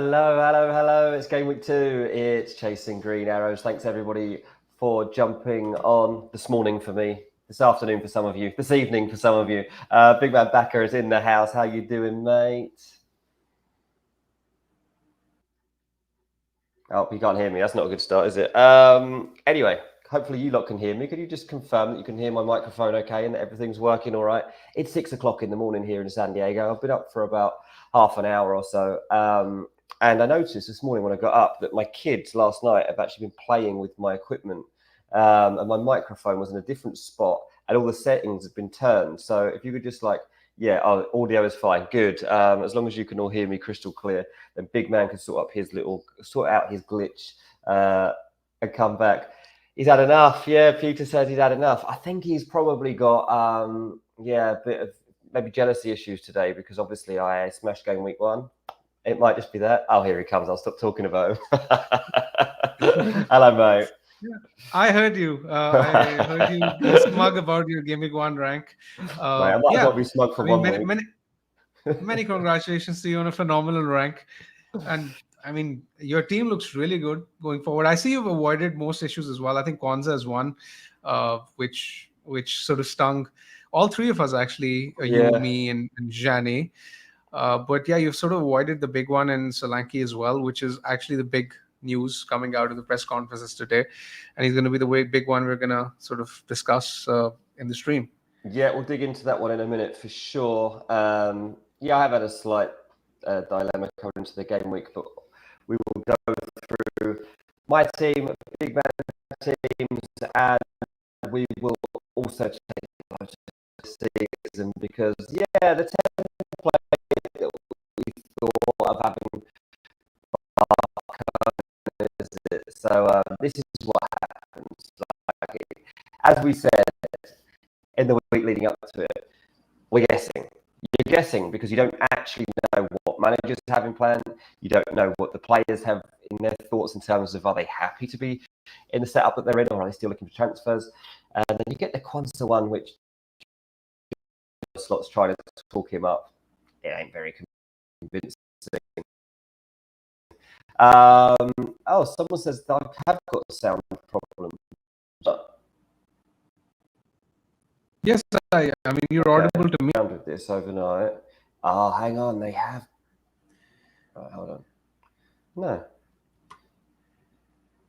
Hello. It's game week 2. It's Chasing Green Arrows. Thanks everybody for jumping on this morning for me, this afternoon for some of you, this evening for some of you. Big Man Backer is in the house. How you doing, mate? Oh, you can't hear me. That's not a good start, is it? Anyway, hopefully you lot can hear me. Could you just confirm that you can hear my microphone okay and that everything's working all right? It's 6 o'clock in the morning here in San Diego. I've been up for about half an hour or so. And I noticed this morning when I got up that my kids last night have actually been playing with my equipment. And my microphone was in a different spot and all the settings have been turned. So if you could just audio is fine. Good. As long as you can all hear me crystal clear, then Big Man can sort out his glitch and come back. He's had enough. Yeah, Peter says he's had enough. I think he's probably got a bit of maybe jealousy issues today because obviously I smashed game week 1. It might just be that. Oh, here he comes. I'll stop talking about him. Hello, mate. Yeah, I heard you. I heard you be smug about your Game Week 1 rank. Mate, I might as well be smug for 1 week. Many congratulations to you on a phenomenal rank. And I mean, your team looks really good going forward. I see you've avoided most issues as well. I think Quanza is one, which sort of stung all three of us actually, you, me, and Jani. But yeah, you've sort of avoided the big one in Solanke as well, which is actually the big news coming out of the press conferences today. And he's going to be the big one we're going to sort of discuss in the stream. Yeah, we'll dig into that one in a minute for sure. I have had a slight dilemma coming into the game week, but we will go through my team, Big Man teams, and we will also take the season because, the template that we thought of having so this is what happens. As we said in the week leading up to it, we're guessing. You're guessing because you don't actually know what managers have in plan. You don't know what the players have in their thoughts in terms of are they happy to be in the setup that they're in or are they still looking for transfers? And then you get the Quanza one, which Slot's trying to talk him up. It ain't very convincing. Someone says that I have got a sound problem. Yes, I mean, you're audible to me. With this overnight. Oh, hang on, they have. Right, hold on. No.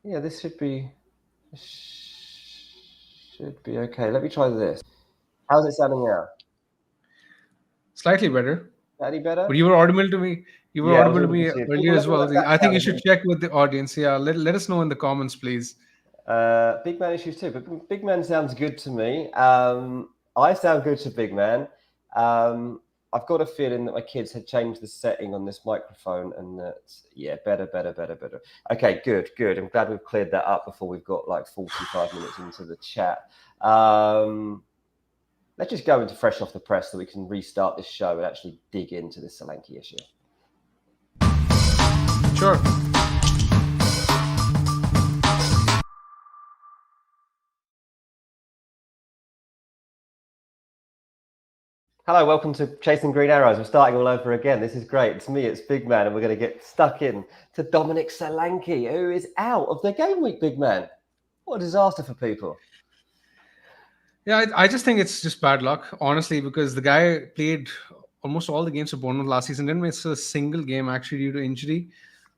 Yeah, this should be okay. Let me try this. How's it sounding now? Slightly better. Any better? But you were audible to me. You were audible to me earlier as well. I think you should check with the audience. Yeah, let us know in the comments, please. Big Man issues too, but Big Man sounds good to me. I sound good to Big Man. I've got a feeling that my kids had changed the setting on this microphone and that, better. Okay, good. I'm glad we've cleared that up before we've got like 45 minutes into the chat. Let's just go into fresh off the press so we can restart this show and actually dig into this Solanke issue. Sure. Hello, welcome to Chasing Green Arrows. We're starting all over again. This is great. It's me, it's Big Man, and we're going to get stuck in to Dominic Solanke, who is out of the game week, Big Man. What a disaster for people. Yeah, I just think it's just bad luck, honestly, because the guy played almost all the games for Bournemouth last season, didn't miss a single game actually due to injury.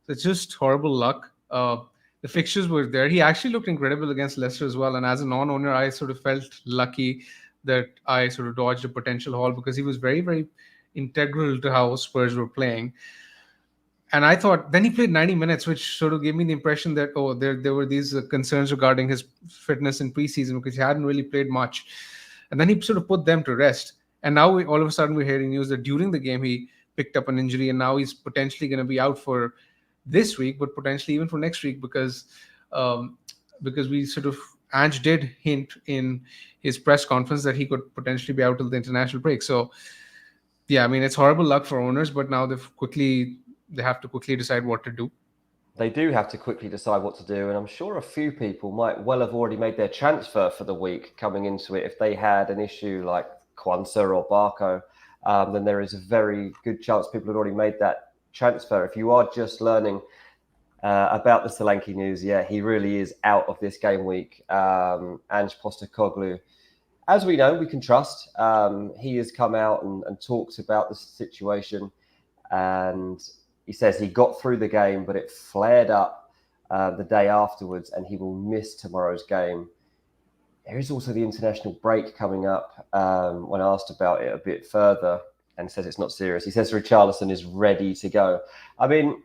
So it's just horrible luck. The fixtures were there. He actually looked incredible against Leicester as well. And as a non-owner, I sort of felt lucky that I sort of dodged a potential haul because he was very, very integral to how Spurs were playing. And I thought, then he played 90 minutes, which sort of gave me the impression that, there were these concerns regarding his fitness in preseason because he hadn't really played much. And then he sort of put them to rest. And now all of a sudden we're hearing news that during the game he picked up an injury and now he's potentially going to be out for this week, but potentially even for next week because we sort of, Ange did hint in his press conference that he could potentially be out till the international break. So, yeah, I mean, it's horrible luck for owners, but now they have to quickly decide what to do. They do have to quickly decide what to do. And I'm sure a few people might well have already made their transfer for the week coming into it. If they had an issue like Quanza or Barco, then there is a very good chance people had already made that transfer. If you are just learning about the Solanke news, yeah, he really is out of this game week. Ange Postecoglou, as we know, we can trust. He has come out and talked about the situation, and he says he got through the game, but it flared up the day afterwards, and he will miss tomorrow's game. There is also the international break coming up. When asked about it a bit further, and says it's not serious, he says Richarlison is ready to go. I mean,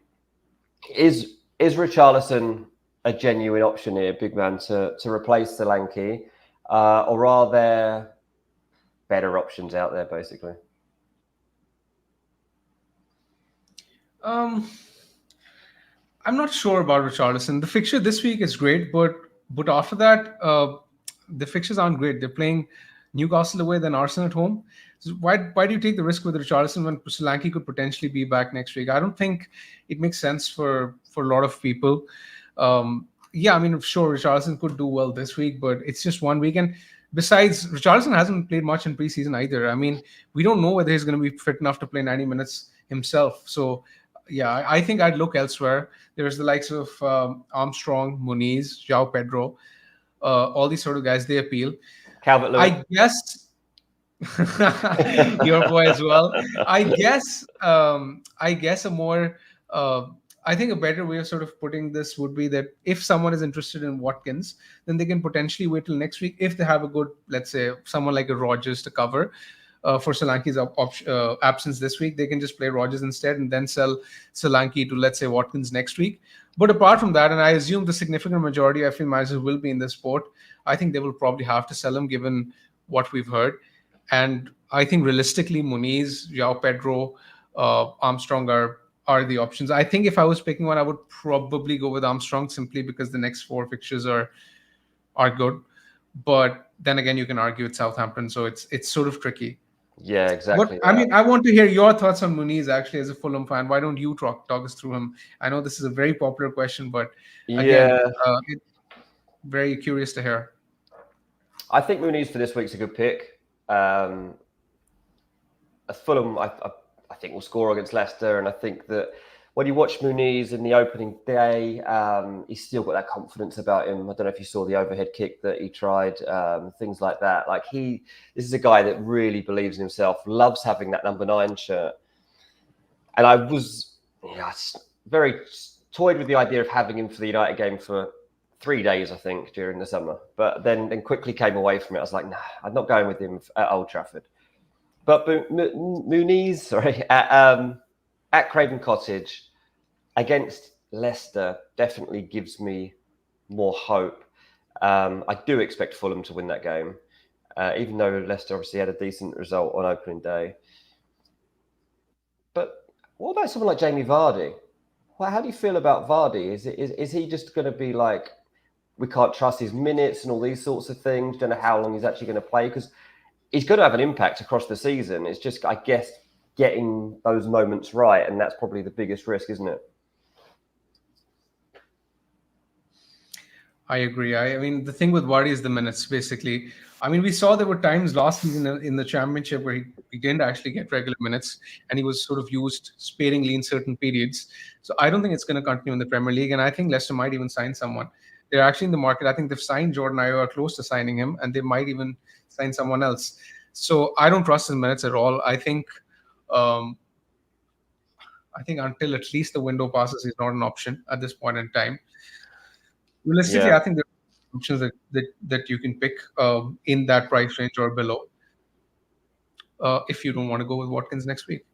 is Richarlison a genuine option here, big man, to replace Solanke, or are there better options out there, basically? I'm not sure about Richarlison. The fixture this week is great, but after that, the fixtures aren't great. They're playing Newcastle away, then Arsenal at home. So why do you take the risk with Richarlison when Solanke could potentially be back next week? I don't think it makes sense for a lot of people. Yeah, I mean, sure, Richarlison could do well this week, but it's just 1 week. And besides, Richarlison hasn't played much in preseason either. I mean, we don't know whether he's going to be fit enough to play 90 minutes himself. So, yeah, I think I'd look elsewhere. There's the likes of Armstrong, Muniz, João Pedro, all these sort of guys. They appeal. Calvert-Lewin. I guess your boy as well. I guess a more I think a better way of sort of putting this would be that if someone is interested in Watkins, then they can potentially wait till next week if they have a good, let's say, someone like a Rodgers to cover for Solanke's absence this week. They can just play Rodgers instead and then sell Solanke to, let's say, Watkins next week. But apart from that, and I assume the significant majority of FA managers will be in this sport, I think they will probably have to sell him given what we've heard. And I think realistically, Muniz, João Pedro, Armstrong are the options. I think if I was picking one, I would probably go with Armstrong simply because the next 4 fixtures are good. But then again, you can argue it's Southampton, so it's sort of tricky. Yeah, exactly. But I mean, I want to hear your thoughts on Muniz actually as a Fulham fan. Why don't you talk us through him? I know this is a very popular question, but again, very curious to hear. I think Muniz for this week's a good pick. Fulham, I think, will score against Leicester, and I think that when you watch Muniz in the opening day, he's still got that confidence about him. I don't know if you saw the overhead kick that he tried, things like that. Like this is a guy that really believes in himself, loves having that number 9 shirt. And I was very toyed with the idea of having him for the United game for 3 days, I think, during the summer. But then quickly came away from it. I was like, nah, I'm not going with him at Old Trafford. But Muniz, at Craven Cottage against Leicester definitely gives me more hope. I do expect Fulham to win that game, even though Leicester obviously had a decent result on opening day. But what about someone like Jamie Vardy? Well, how do you feel about Vardy? Is he just going to be like, we can't trust his minutes and all these sorts of things? Don't know how long he's actually going to play, because he's going to have an impact across the season. It's just, I guess, getting those moments right, and that's probably the biggest risk, isn't it? I agree. I mean, the thing with Vardy is the minutes, basically. I mean, we saw there were times last season in the championship where he didn't actually get regular minutes, and he was sort of used sparingly in certain periods. So I don't think it's going to continue in the Premier League, and I think Leicester might even sign someone. They're actually in the market. I think they've signed Jordan Ayew, are close to signing him, and they might even sign someone else. So I don't trust his minutes at all. I think until at least the window passes, he's not an option at this point in time. Realistically, I think there are options that you can pick in that price range or below if you don't want to go with Watkins next week.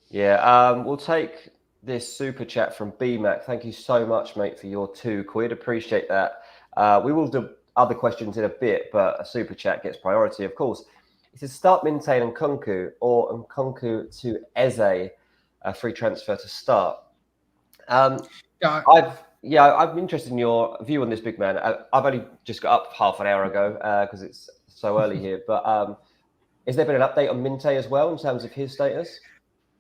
Yeah, we'll take this super chat from BMAC. Thank you so much, mate, for your £2. Appreciate that. We will do other questions in a bit, but a super chat gets priority, of course. It says start Minte and Nkunku or Nkunku to Eze, a free transfer to start. I'm interested in your view on this, big man. I've only just got up half an hour ago because it's so early here. But has there been an update on Minte as well in terms of his status?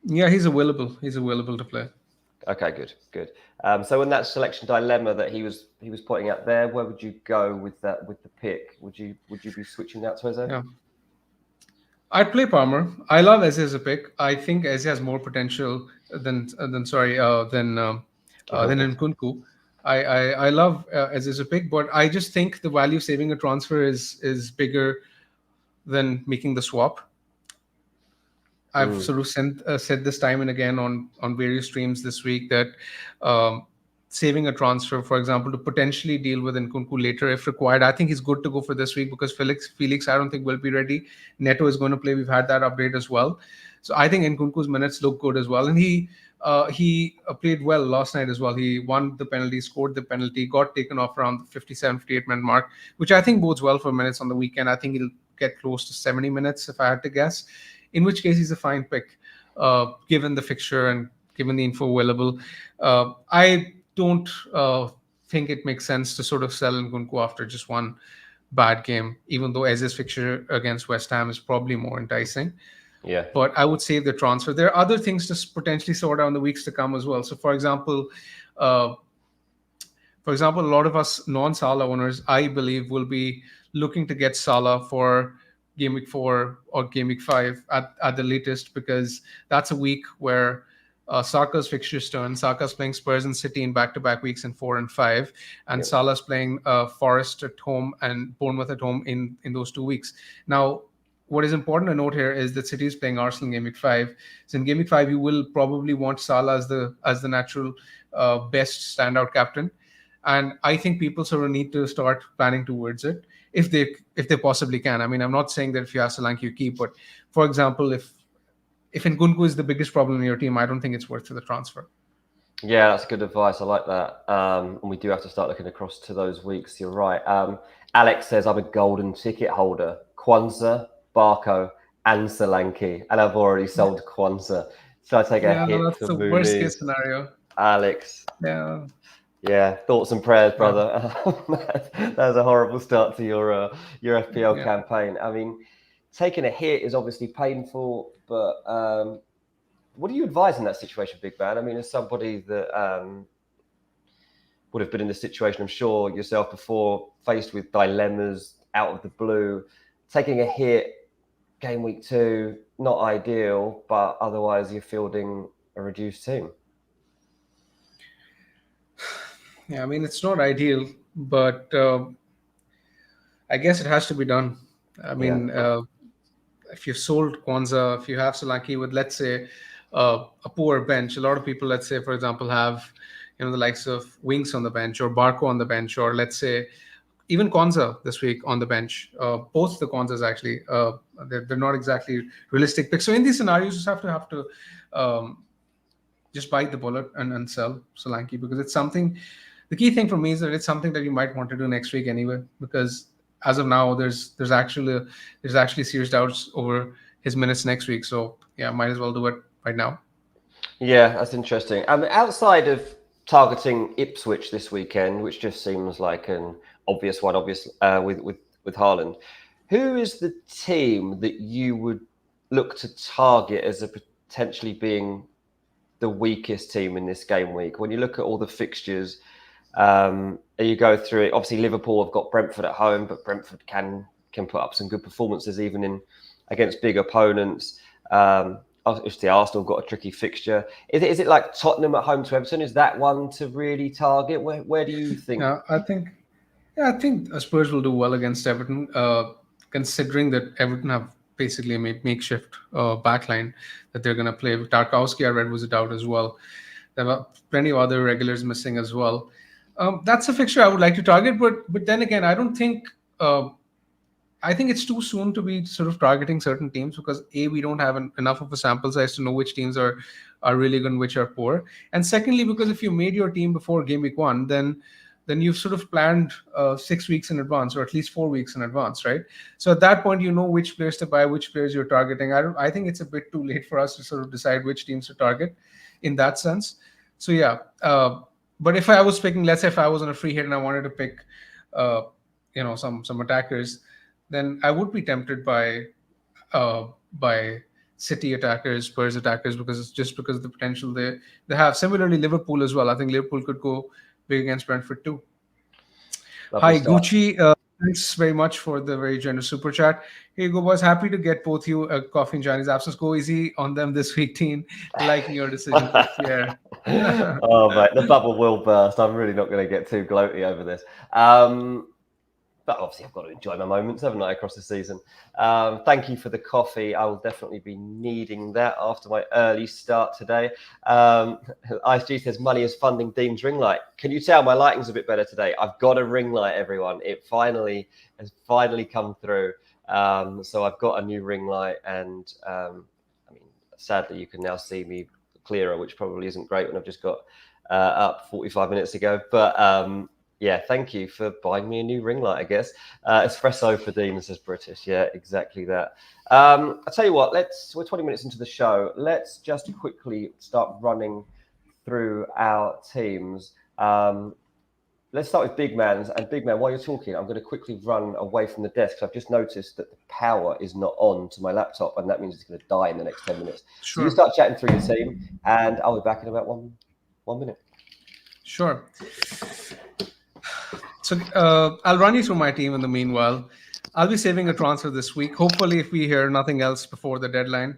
Yeah, he's available. He's available to play. Okay, good. So in that selection dilemma that he was pointing out there, where would you go with the pick? Would you be switching out to Eze? Yeah. I'd play Palmer. I love Eze as a pick. I think Eze has more potential than sorry than Kimmich. Nkunku. I love as a pick, but I just think the value of saving a transfer is bigger than making the swap. I've Mm, sort of said this time and again on various streams this week that um, saving a transfer, for example, to potentially deal with Nkunku later if required. I think he's good to go for this week because Felix I don't think will be ready. Neto is going to play. We've had that update as well. So I think Nkunku's minutes look good as well, and he played well last night as well. He won the penalty, scored the penalty, got taken off around the 57, 58-minute mark, which I think bodes well for minutes on the weekend. I think he'll get close to 70 minutes if I had to guess, in which case he's a fine pick, given the fixture and given the info available. I don't think it makes sense to sort of sell Nkunku after just one bad game, even though Ez's fixture against West Ham is probably more enticing. yeah. But I would save the transfer. There are other things to potentially sort out in the weeks to come as well. So, uh, for example, a lot of us non-Salah owners, I believe, will be looking to get Salah for game week 4 or game week 5 at the latest, because that's a week where Saka's fixtures turn. Saka's playing Spurs and City in back-to-back weeks in 4 and 5, and Yep. Salah's playing Forest at home and Bournemouth at home in those 2 weeks. Now, what is important to note here is that City is playing Arsenal in game week 5. So in game week 5, you will probably want Salah as the natural best standout captain, and I think people sort of need to start planning towards it if they possibly can. I mean, I'm not saying that if you have Solanke you keep, but for example, if Nkunku is the biggest problem in your team, I don't think it's worth the transfer. Yeah, that's good advice. I like that. And we do have to start looking across to those weeks. You're right. Alex says I'm a golden ticket holder. Quanza, Barco, and Solanke, and I've already sold Quanza. So I take a Yeah, hit that's for the worst case Muniz. scenario. Alex, Yeah, yeah, thoughts and prayers, yeah, brother. That was a horrible start to your FPL yeah. campaign. I mean, taking a hit is obviously painful, but what do you advise in that situation, big man? I mean, as somebody that would have been in this situation, I'm sure yourself before, faced with dilemmas out of the blue, taking a hit game week 2, not ideal, but otherwise you're fielding a reduced team. Yeah, I mean, it's not ideal, but I guess it has to be done. I Yeah, mean, if you've sold Kwanzaa, if you have Solanke with, let's say, a poor bench, a lot of people, let's say, for example, have the likes of Winks on the bench or Barco on the bench, or let's say even Kwanzaa this week on the bench. Both the Kwanzaas actually, they're not exactly realistic picks. So in these scenarios, you just have to um, just bite the bullet and sell Solanke, because it's something. The key thing for me is that it's something that you might want to do next week anyway, because as of now, there's actually serious doubts over his minutes next week. So yeah, might as well do it right now. yeah, that's interesting. Outside of targeting Ipswich this weekend, which just seems like an obvious one, with Haaland, who is the team that you would look to target as a potentially being the weakest team in this game week? When you look at all the fixtures, you go through it. Obviously, Liverpool have got Brentford at home, but Brentford can put up some good performances even in against big opponents. Obviously, Arsenal got a tricky fixture. Is it like Tottenham at home to Everton? Is that one to really target? Where do you think? Yeah, I think Spurs will do well against Everton, considering that Everton have basically a makeshift backline that they're going to play. Tarkowski, I read, was a doubt as well. There are plenty of other regulars missing as well. That's a fixture I would like to target, but then again, uh, I think it's too soon to be sort of targeting certain teams, because we don't have enough of a sample size to know which teams are really good and which are poor, and secondly, because if you made your team before game week 1, then you've sort of planned 6 weeks in advance, or at least 4 weeks in advance, right? So at that point, you know which players to buy, which players you're targeting. I think it's a bit too late for us to sort of decide which teams to target in that sense. So yeah, but if I was picking, let's say if I was on a free hit and I wanted to pick, uh, some attackers, then I would be tempted uh, by City attackers, Spurs attackers, because it's just because of the potential they have. Similarly, Liverpool as well. I think Liverpool could go big against Brentford too. Lovely Hi, stuff. Gucci. Thanks very much for the very generous super chat. Hey, go boys. Happy to get both you a coffee in Johnny's absence. Go easy on them this week, team. Liking your decision picks. Yeah. Oh, mate, the bubble will burst. I'm really not going to get too gloaty over this. But obviously, I've got to enjoy my moments, haven't I, across the season? Thank you for the coffee. I will definitely be needing that after my early start today. ISG says money is funding Dean's ring light. Can you tell my lighting's a bit better today? I've got a ring light, everyone. It has finally come through. So I've got a new ring light, and I mean, sadly, you can now see me clearer, which probably isn't great when I've just got up 45 minutes ago. But yeah, thank you for buying me a new ring light, I guess. Espresso for Dean, says British. Yeah, exactly that. I'll tell you what, we're 20 minutes into the show. Let's just quickly start running through our teams. Let's start with Big Man's. And Big Man, while you're talking, I'm going to quickly run away from the desk. I've just noticed that the power is not on to my laptop, and that means it's going to die in the next 10 minutes. Sure. So you start chatting through your team, and I'll be back in about one minute. Sure. So I'll run you through my team in the meanwhile. I'll be saving a transfer this week. Hopefully, if we hear nothing else before the deadline,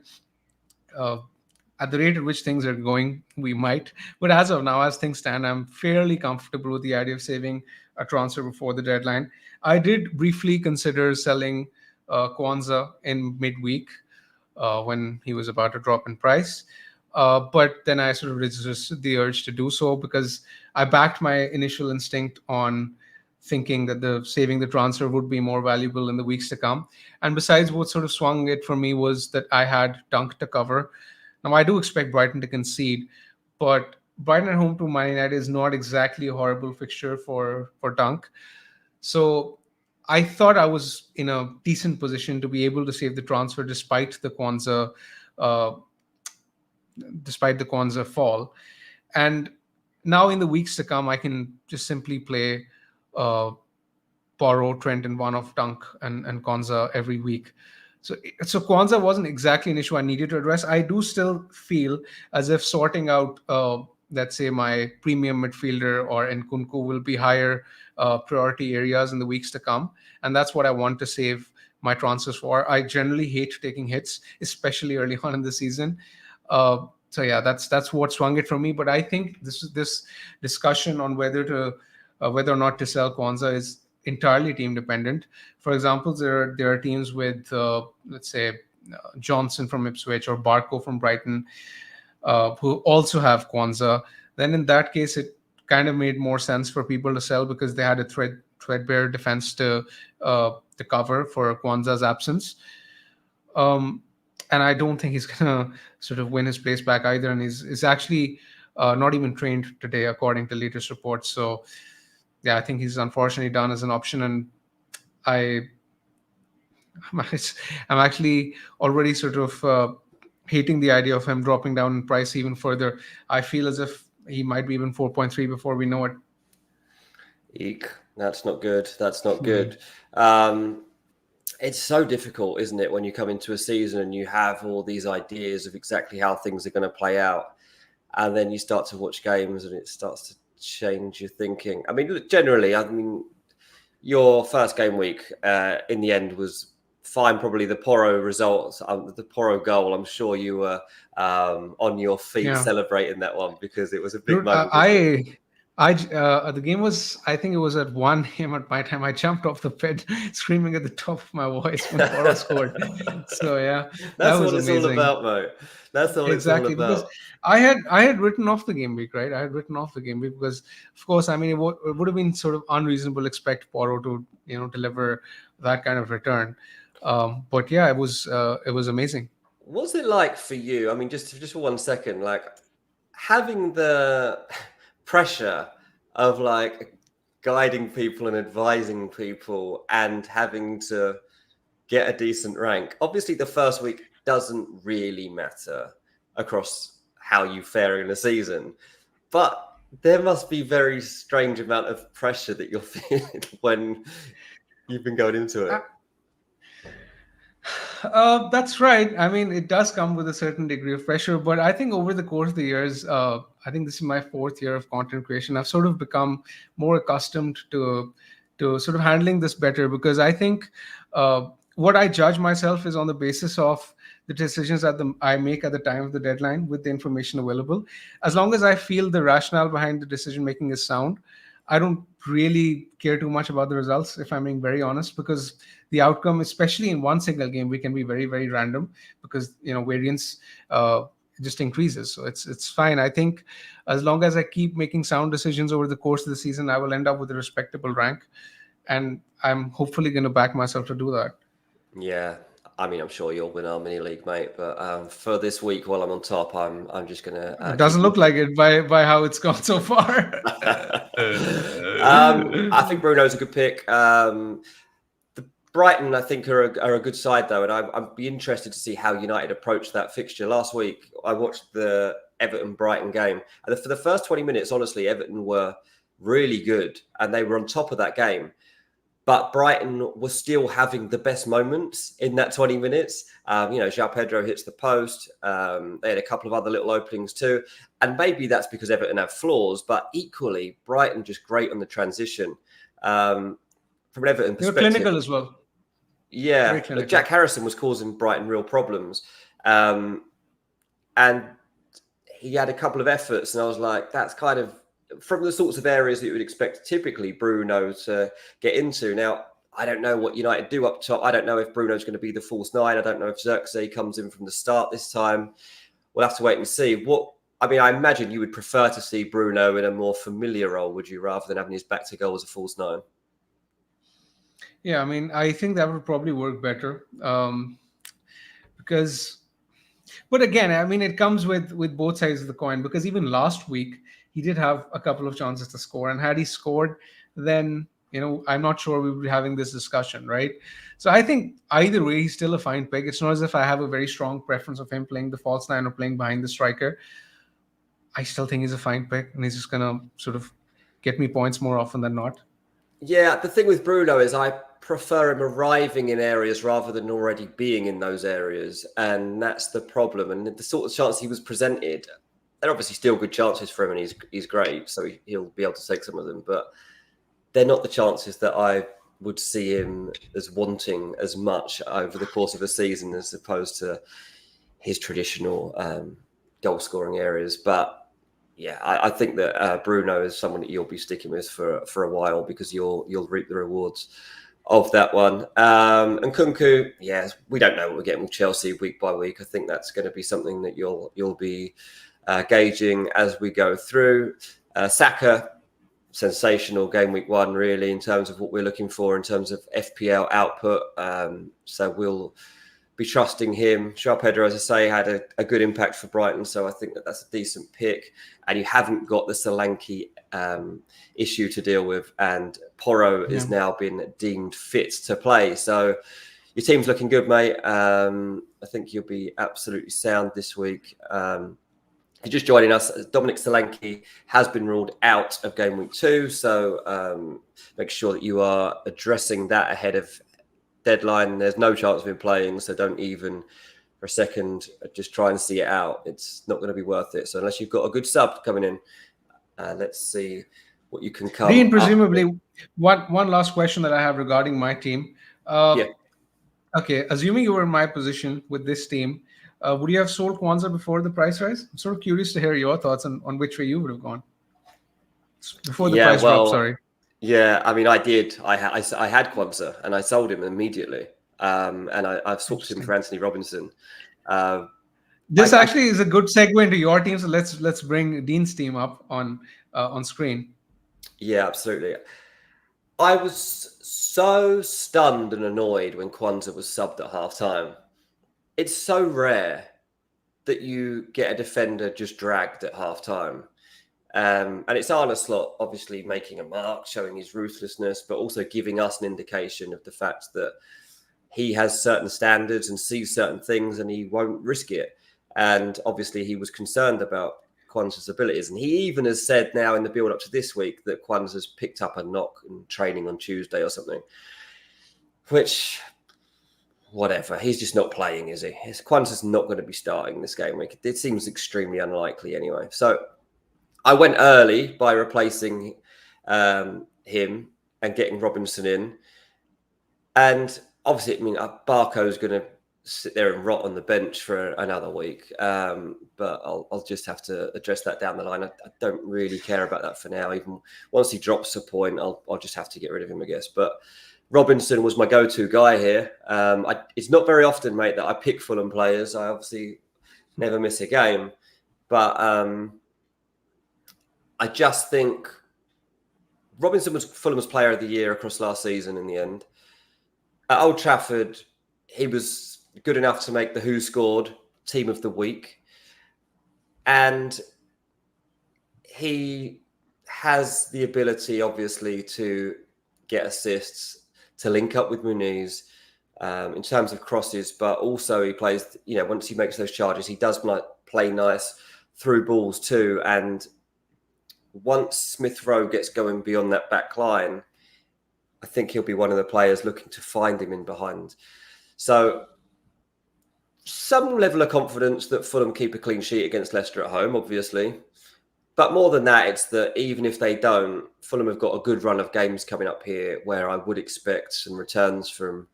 at the rate at which things are going, we might. But as of now, as things stand, I'm fairly comfortable with the idea of saving a transfer before the deadline. I did briefly consider selling Quanza in midweek when he was about to drop in price. But then I sort of resisted the urge to do so because I backed my initial instinct on thinking that saving the transfer would be more valuable in the weeks to come. And besides, what sort of swung it for me was that I had Dunk to cover. Now, I do expect Brighton to concede, but Brighton at home to Man United is not exactly a horrible fixture for Dunk. So I thought I was in a decent position to be able to save the transfer despite the Quanza fall. And now in the weeks to come, I can just simply play Porro, Trent, and one of Dunk and Quanza every week. So Quanza wasn't exactly an issue I needed to address. I do still feel as if sorting out, let's say, my premium midfielder or Nkunku will be higher priority areas in the weeks to come. And that's what I want to save my transfers for. I generally hate taking hits, especially early on in the season. So yeah, that's what swung it for me. But I think this discussion on whether or not to sell Quanza is entirely team dependent. For example, there are teams with let's say Johnson from Ipswich or Barco from Brighton who also have Quanza. Then in that case, it kind of made more sense for people to sell because they had a threadbare defense to cover for Quanza's absence. And I don't think he's gonna sort of win his place back either. And he's actually not even trained today, according to latest reports. So yeah, I think he's unfortunately done as an option, and I'm actually already sort of hating the idea of him dropping down in price even further. I feel as if he might be even 4.3 before we know it. Eek, that's not good. That's not good. It's so difficult, isn't it, when you come into a season and you have all these ideas of exactly how things are going to play out, and then you start to watch games and it starts to change your thinking. I mean, generally, your first game week in the end was fine. Probably the Porro results, the Porro goal. I'm sure you were on your feet celebrating that one because it was a big moment. The game was, I think it was at 1 a.m. at my time. I jumped off the bed screaming at the top of my voice when Porro scored. So yeah, that's that was what it's amazing. all about, mate. That's all exactly, it's all about. Because I had written off the game week, right? I had written off the game week because, of course, I mean, it would have been sort of unreasonable to expect Porro to deliver that kind of return. But yeah, it was amazing. What's it like for you? I mean, just for 1 second, like having the pressure of like guiding people and advising people and having to get a decent rank. Obviously, the first week doesn't really matter across how you fare in a season, but there must be very strange amount of pressure that you're feeling when you've been going into it. That's right. I mean, it does come with a certain degree of pressure, but I think over the course of the years, I think this is my 4th year of content creation. I've sort of become more accustomed to to sort of handling this better, because I think what I judge myself is on the basis of the decisions I make at the time of the deadline with the information available. As long as I feel the rationale behind the decision making is sound, I don't really care too much about the results, if I'm being very honest, because the outcome, especially in one single game, we can be very, very random because variance just increases. So it's fine. I think as long as I keep making sound decisions over the course of the season, I will end up with a respectable rank, and I'm hopefully going to back myself to do that. Yeah, I mean, I'm sure you'll win our mini league, mate. But for this week, while I'm on top, I'm just gonna It keep doesn't look like it by how it's gone so far. I think Bruno's a good pick. The Brighton, I think, are a good side though, and I'd be interested to see how United approach that fixture. Last week, I watched the Everton Brighton game, and for the first 20 minutes, honestly, Everton were really good, and they were on top of that game. But Brighton was still having the best moments in that 20 minutes. João Pedro hits the post. They had a couple of other little openings too. And maybe that's because Everton have flaws, but equally, Brighton just great on the transition. From an Everton They were perspective. clinical as well. Yeah, Jack Harrison was causing Brighton real problems. And he had a couple of efforts, and I was like, that's kind of from the sorts of areas that you would expect typically Bruno to get into. Now, I don't know what United do up top. I don't know if Bruno's going to be the false nine. I don't know if Xerxes comes in from the start this time. We'll have to wait and see. I imagine you would prefer to see Bruno in a more familiar role, would you, rather than having his back to goal as a false nine? Yeah, I think that would probably work better because. But again, it comes with both sides of the coin, because even last week he did have a couple of chances to score, and had he scored, then I'm not sure we would be having this discussion, right? So I think either way, he's still a fine pick. It's not as if I have a very strong preference of him playing the false nine or playing behind the striker. I still think he's a fine pick, and he's just gonna sort of get me points more often than not. Yeah, the thing with Bruno is I prefer him arriving in areas rather than already being in those areas. And that's the problem. And the sort of chance he was presented, they're obviously still good chances for him, and he's great. So he'll be able to take some of them. But they're not the chances that I would see him as wanting as much over the course of a season as opposed to his traditional goal-scoring areas. But yeah, I think that Bruno is someone that you'll be sticking with for a while, because you'll reap the rewards of that one. And Kunku, yes, we don't know what we're getting with Chelsea week by week. I think that's going to be something that you'll be gauging as we go through. Saka, sensational game week one, really, in terms of what we're looking for in terms of FPL output. So we'll be trusting him. João Pedro, as I say, had a good impact for Brighton, so I think that's a decent pick. And you haven't got the Solanke issue to deal with, and Porro is now been deemed fit to play. So your team's looking good, mate. I think you'll be absolutely sound this week. If you're just joining us, Dominic Solanke has been ruled out of game week 2, so make sure that you are addressing that ahead of deadline. There's no chance of him playing, so don't even for a second just try and see it out. It's not going to be worth it. So unless you've got a good sub coming in, let's see what you can come. Dean, presumably, one last question that I have regarding my team. Okay, assuming you were in my position with this team, would you have sold Quanza before the price rise? I'm sort of curious to hear your thoughts on which way you would have gone before the price drop. Sorry. Yeah, I did. I had Quanza and I sold him immediately. And I've swapped him for Anthony Robinson. This actually is a good segue into your team. So let's bring Dean's team up on screen. Yeah, absolutely. I was so stunned and annoyed when Quanza was subbed at halftime. It's so rare that you get a defender just dragged at halftime. And it's Arne Slot obviously making a mark, showing his ruthlessness, but also giving us an indication of the fact that he has certain standards and sees certain things and he won't risk it. And obviously he was concerned about Quanza's abilities. And he even has said now in the build up to this week that Quanza's picked up a knock in training on Tuesday or something, which, whatever, he's just not playing, is he? Quanza's not going to be starting this game week. It seems extremely unlikely anyway. So I went early by replacing him and and getting Robinson in. And obviously, I mean, Barco's going to sit there and rot on the bench for another week. But I'll just have to address that down the line. I don't really care about that for now. Even once he drops a point, I'll just have to get rid of him, I guess. But Robinson was my go-to guy here. It's not very often, mate, that I pick Fulham players. I obviously never miss a game. But I just think Robinson was Fulham's player of the year across last season in the end. At Old Trafford, he was good enough to make the Who Scored Team of the Week. And he has the ability, obviously, to get assists, to link up with Muniz in terms of crosses, but also he plays, once he makes those charges, he does play nice through balls too. And once Smith Rowe gets going beyond that back line, I think he'll be one of the players looking to find him in behind. So some level of confidence that Fulham keep a clean sheet against Leicester at home, obviously. But more than that, it's that even if they don't, Fulham have got a good run of games coming up here where I would expect some returns from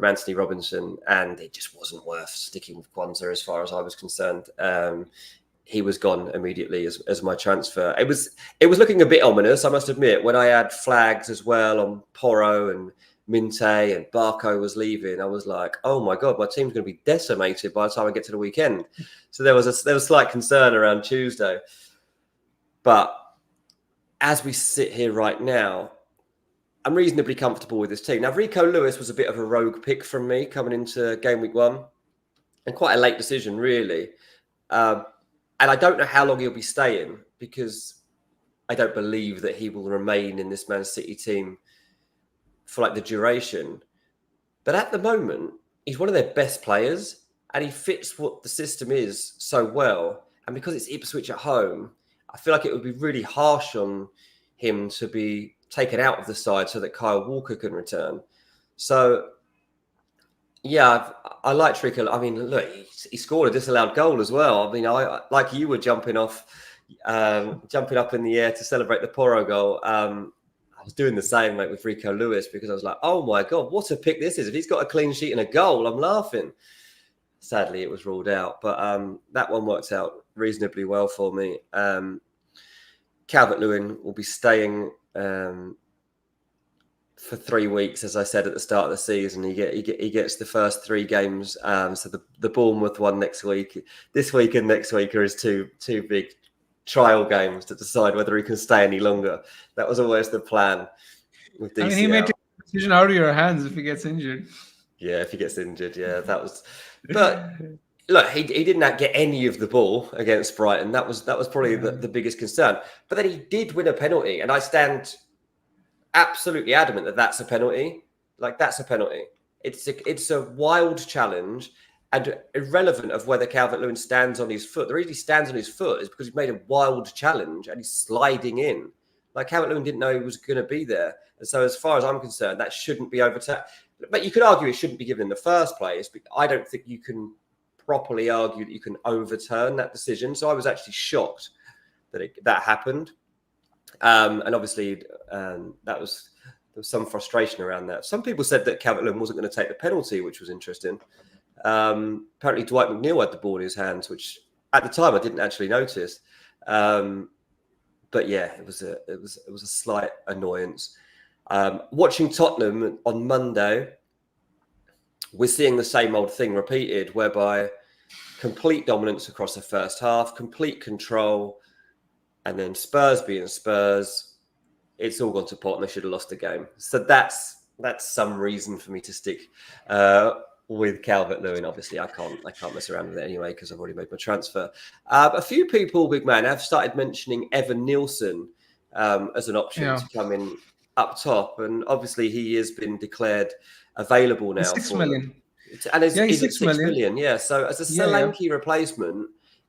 Anthony Robinson, and it just wasn't worth sticking with Quanza as far as I was concerned. He was gone immediately as my transfer. It was looking a bit ominous, I must admit, when I had flags as well on Porro and Minte and Barco was leaving. I was like, oh my God, my team's going to be decimated by the time I get to the weekend. So there was slight concern around Tuesday. But as we sit here right now, I'm reasonably comfortable with this team. Now, Rico Lewis was a bit of a rogue pick from me coming into game week 1, and quite a late decision, really. And I don't know how long he'll be staying, because I don't believe that he will remain in this Man City team for the duration. But at the moment, he's one of their best players, and he fits what the system is so well. And because it's Ipswich at home, I feel like it would be really harsh on him to be taken out of the side so that Kyle Walker can return. So, yeah, I like Tricker. I mean, look, he scored a disallowed goal as well. I mean, I like you were jumping up in the air to celebrate the Porro goal. I was doing the same, mate, with Rico Lewis, because I was like, oh my God, what a pick this is. If he's got a clean sheet and a goal, I'm laughing. Sadly, it was ruled out. But that one worked out reasonably well for me. Calvert-Lewin will be staying for 3 weeks, as I said at the start of the season. He gets the first 3 games. So the Bournemouth one next week, this week and next week are his two big trial games to decide whether he can stay any longer. That was always the plan with DCL. I mean, he may take the decision out of your hands if he gets injured. Yeah, if he gets injured, yeah, that was. But look, he didn't get any of the ball against Brighton. That was probably the biggest concern. But then he did win a penalty, and I stand absolutely adamant that that's a penalty. That's a penalty. It's a wild challenge, and irrelevant of whether Calvert-Lewin stands on his foot. The reason he stands on his foot is because he's made a wild challenge and he's sliding in. Calvert-Lewin didn't know he was going to be there. And so as far as I'm concerned, that shouldn't be overturned. But you could argue it shouldn't be given in the first place, but I don't think you can properly argue that you can overturn that decision. So I was actually shocked that happened. And obviously there was some frustration around that. Some people said that Calvert-Lewin wasn't going to take the penalty, which was interesting. Apparently Dwight McNeil had the ball in his hands, which at the time I didn't actually notice. But yeah, it was a slight annoyance. Watching Tottenham on Monday, we're seeing the same old thing repeated, whereby complete dominance across the first half, complete control, and then Spurs being Spurs, it's all gone to pot and they should have lost the game. So that's some reason for me to stick with Calvert-Lewin. Obviously, I can't mess around with it anyway because I've already made my transfer. A few people, big man, have started mentioning Evan Nielsen as an option to come in up top, and obviously he has been declared available now. 6 million. And he's 6 million. Yeah. So as a Solanke replacement,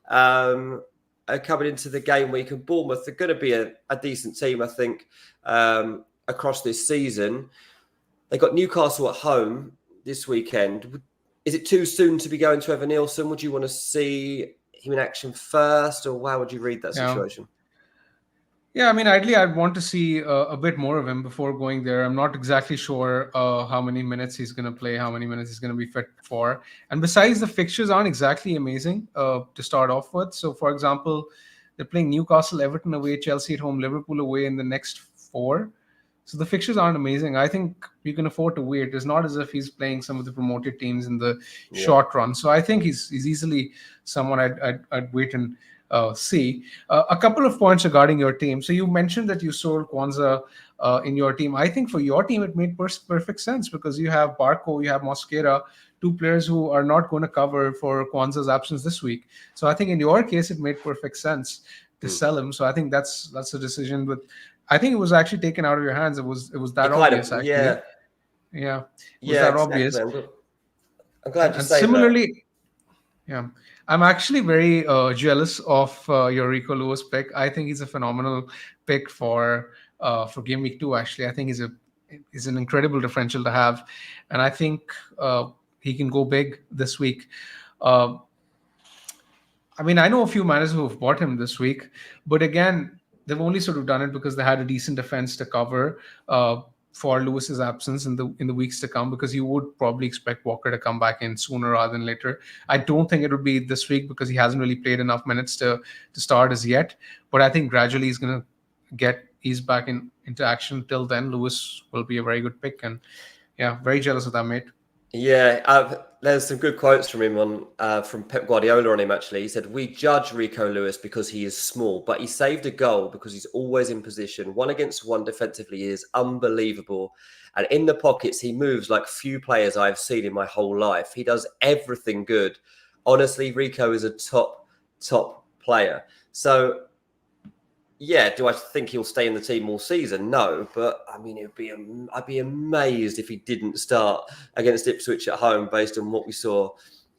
coming into the game week, and Bournemouth are going to be a decent team, I think, across this season. They got Newcastle at home this weekend. Is it too soon to be going to Evan Nielsen? Would you want to see him in action first, or how would you read that situation? Yeah, I mean, ideally, I'd want to see a bit more of him before going there. I'm not exactly sure how many minutes he's going to play, how many minutes he's going to be fit for. And besides, the fixtures aren't exactly amazing to start off with. So, for example, they're playing Newcastle, Everton away, Chelsea at home, Liverpool away in the next four. So the fixtures aren't amazing. I think you can afford to wait. It's not as if he's playing some of the promoted teams in the Yeah. short run. So I think he's easily someone I'd wait and see. A couple of points regarding your team. So you mentioned that you sold Quanza in your team. I think for your team it made perfect sense because you have Barco, you have Mosquera, two players who are not going to cover for Kwanza's absence this week. So I think in your case it made perfect sense to Mm. sell him. So I think that's a decision. But I think it was actually taken out of your hands. It was that It kind obvious of, actually. yeah, Yeah, it was yeah, that exactly. obvious. I'm glad you And say that. similarly, yeah, I'm actually very jealous of your Rico Lewis pick. I think he's a phenomenal pick for game week 2. Actually, I think he's an incredible differential to have, and I think he can go big this week. Uh, I mean, I know a few managers who have bought him this week, but again, they've only sort of done it because they had a decent defense to cover for Lewis's absence in the weeks to come. Because you would probably expect Walker to come back in sooner rather than later. I don't think it would be this week because he hasn't really played enough minutes to start as yet. But I think gradually he's going to get eased back into action. Till then, Lewis will be a very good pick, and yeah, very jealous of that, mate. Yeah, there's some good quotes from him from Pep Guardiola on him actually. He said, "We judge Rico Lewis because he is small, but he saved a goal because he's always in position. 1-against-1 defensively is unbelievable, and in the pockets he moves like few players I've seen in my whole life. He does everything good. Honestly, Rico is a top player." So yeah, do I think he'll stay in the team all season? No, but I mean, I'd be amazed if he didn't start against Ipswich at home based on what we saw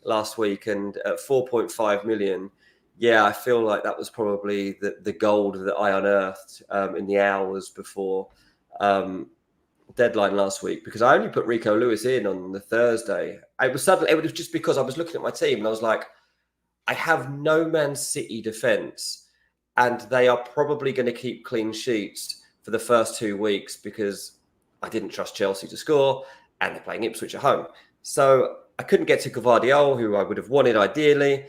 last week. And at 4.5 million, yeah, I feel like that was probably the gold that I unearthed in the hours before deadline last week, because I only put Rico Lewis in on the Thursday. It was just because I was looking at my team and I was like, I have no Man City defence, and they are probably going to keep clean sheets for the first 2 weeks because I didn't trust Chelsea to score, and they're playing Ipswich at home. So I couldn't get to Vardy, who I would have wanted ideally.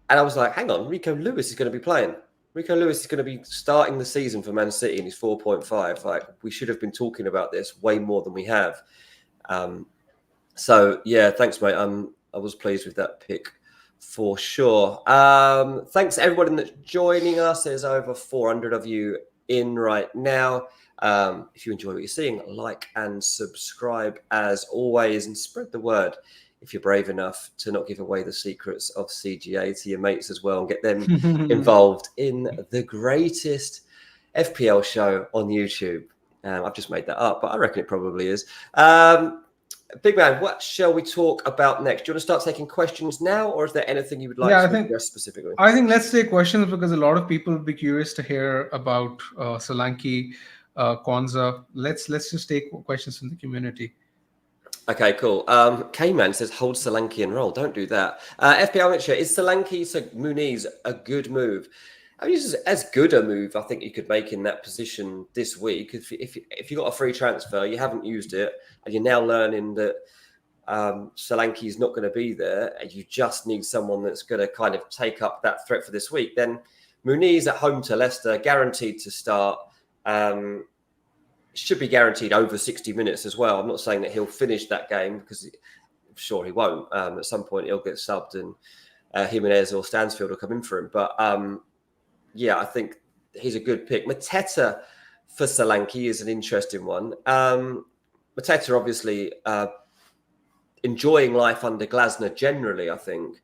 And I was like, hang on, Rico Lewis is going to be playing. Rico Lewis is going to be starting the season for Man City and he's 4.5. Like, we should have been talking about this way more than we have. So, yeah, thanks, mate. I was pleased with that pick for sure. Thanks to everybody that's joining us. There's over 400 of you in right now. If you enjoy what you're seeing, like and subscribe as always, and spread the word if you're brave enough to not give away the secrets of CGA to your mates as well and get them involved in the greatest FPL show on YouTube. I've just made that up, but I reckon it probably is. Big man, what shall we talk about next? Do you want to start taking questions now, or is there anything you would like Yeah, to address specifically? I think let's take questions because a lot of people would be curious to hear about Solanke, Quanza. Let's just take questions from the community. Okay, cool. K-Man says hold Solanke and roll. Don't do that. FPL Mitchell, is Solanke Muniz a good move? I mean, it's as good a move I think you could make in that position this week. If you got a free transfer, you haven't used it, and you're now learning that Solanke is not going to be there, and you just need someone that's going to kind of take up that threat for this week, then Muniz at home to Leicester, guaranteed to start. Should be guaranteed over 60 minutes as well. I'm not saying that he'll finish that game because I'm sure he won't. At some point, he'll get subbed and Jimenez or Stansfield will come in for him. But yeah, I think he's a good pick. Mateta for Solanke is an interesting one. Mateta obviously enjoying life under Glasner generally, I think.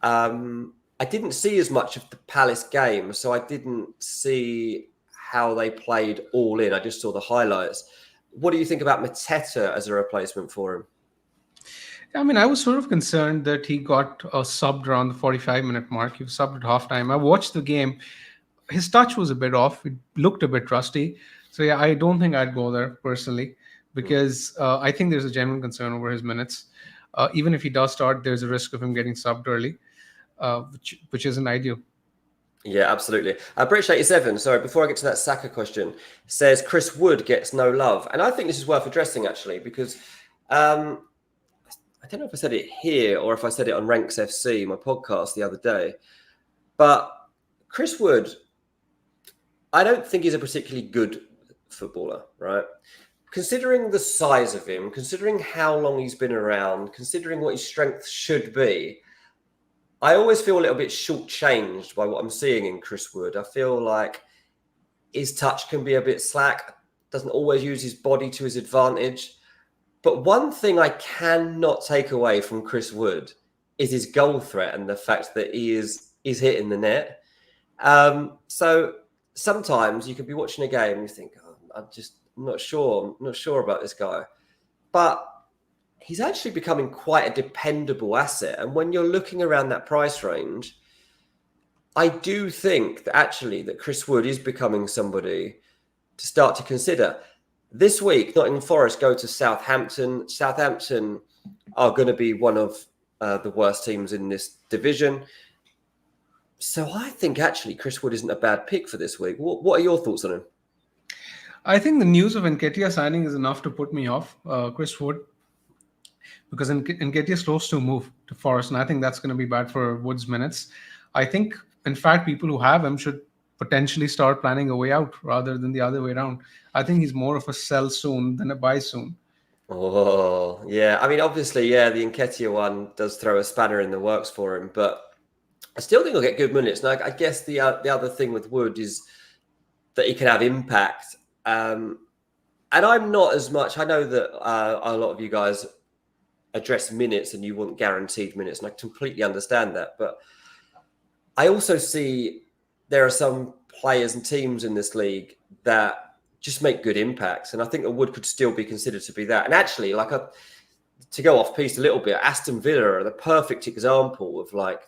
I didn't see as much of the Palace game, so I didn't see how they played all in. I just saw the highlights. What do you think about Mateta as a replacement for him? I mean, I was sort of concerned that he got subbed around the 45-minute mark. He was subbed at halftime. I watched the game. His touch was a bit off. It looked a bit rusty. So, yeah, I don't think I'd go there personally because I think there's a genuine concern over his minutes. Even if he does start, there's a risk of him getting subbed early, which isn't ideal. Yeah, absolutely. British 87, sorry, before I get to that Saka question, says Chris Wood gets no love. And I think this is worth addressing, actually, because I don't know if I said it here or if I said it on Ranks FC, my podcast the other day, but Chris Wood, I don't think he's a particularly good footballer, right? Considering the size of him, considering how long he's been around, considering what his strength should be, I always feel a little bit shortchanged by what I'm seeing in Chris Wood. I feel like his touch can be a bit slack, doesn't always use his body to his advantage. But one thing I cannot take away from Chris Wood is his goal threat and the fact that he is hitting the net. So sometimes you could be watching a game and you think, oh, I'm not sure about this guy. But he's actually becoming quite a dependable asset. And when you're looking around that price range, I do think that actually that Chris Wood is becoming somebody to start to consider. This week, Nottingham Forest go to Southampton. Southampton are going to be one of the worst teams in this division. So I think actually Chris Wood isn't a bad pick for this week. What are your thoughts on him? I think the news of Nketiah signing is enough to put me off Chris Wood, because Nketiah is close to move to Forest, and I think that's going to be bad for Wood's minutes. I think, in fact, people who have him should potentially start planning a way out rather than the other way around. I think he's more of a sell soon than a buy soon. Oh, yeah. I mean, obviously, yeah, the Nketiah one does throw a spanner in the works for him, but I still think he'll get good minutes. And I guess the other thing with Wood is that he can have impact. And I'm not as much. I know that a lot of you guys address minutes and you want guaranteed minutes, and I completely understand that. But I also see there are some players and teams in this league that just make good impacts, and I think that Wood could still be considered to be that. And actually, to go off piece a little bit, Aston Villa are the perfect example of like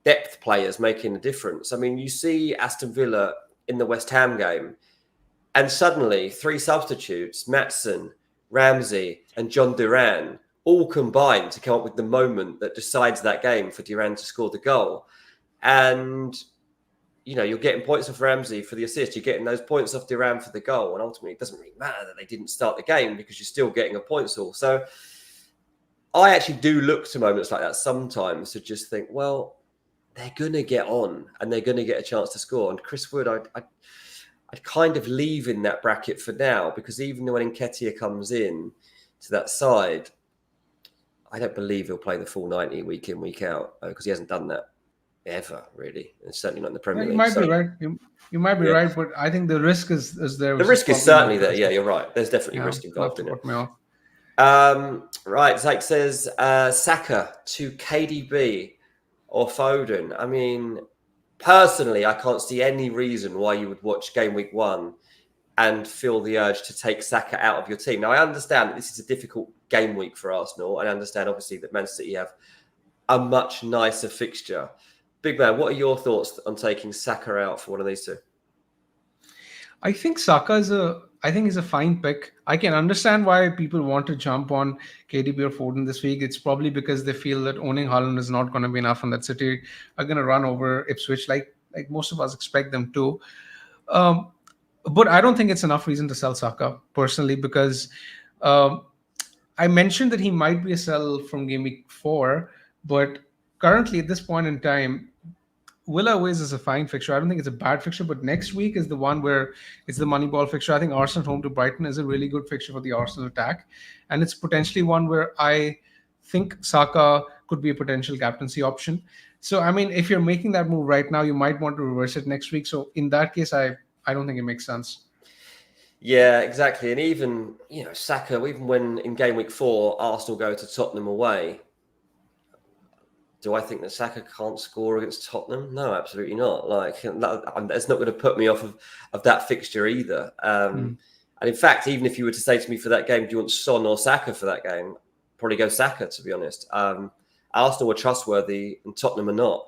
depth players making a difference. I mean, you see Aston Villa in the West Ham game, and suddenly 3 substitutes, Maatsen, Ramsey, and John Duran, all combined to come up with the moment that decides that game for Duran to score the goal. And, you know, you're getting points off Ramsey for the assist. You're getting those points off Duran for the goal. And ultimately, it doesn't really matter that they didn't start the game because you're still getting a points haul. So I actually do look to moments like that sometimes to just think, well, they're going to get on and they're going to get a chance to score. And Chris Wood, I'd kind of leave in that bracket for now, because even when Nketiah comes in to that side, I don't believe he'll play the full 90 week in, week out, because he hasn't done that ever, really. And certainly not in the Premier League. You might be right. You might be right, but I think the risk is there. The risk is certainly there. Yeah, you're right. There's definitely risk involved in it. Right, Zach says Saka to KDB or Foden. I mean, personally, I can't see any reason why you would watch game week 1 and feel the urge to take Saka out of your team. Now, I understand that this is a difficult game week for Arsenal. I understand, obviously, that Man City have a much nicer fixture. Big man, what are your thoughts on taking Saka out for one of these two? I think Saka is a fine pick. I can understand why people want to jump on KDB or Foden this week. It's probably because they feel that owning Haaland is not going to be enough, and that City are going to run over Ipswich like most of us expect them to. But I don't think it's enough reason to sell Saka personally, because I mentioned that he might be a sell from game week 4, but currently at this point in time, Villa away is a fine fixture. I don't think it's a bad fixture, but next week is the one where it's the money ball fixture. I think Arsenal home to Brighton is a really good fixture for the Arsenal attack, and it's potentially one where I think Saka could be a potential captaincy option. So, I mean, if you're making that move right now, you might want to reverse it next week. So, in that case, I don't think it makes sense. Yeah, exactly. And even, you know, Saka, even when in game week 4, Arsenal go to Tottenham away, do I think that Saka can't score against Tottenham? No, absolutely not. Like, that's not going to put me off of that fixture either. And in fact, even if you were to say to me for that game, do you want Son or Saka for that game? Probably go Saka, to be honest. Arsenal were trustworthy and Tottenham are not.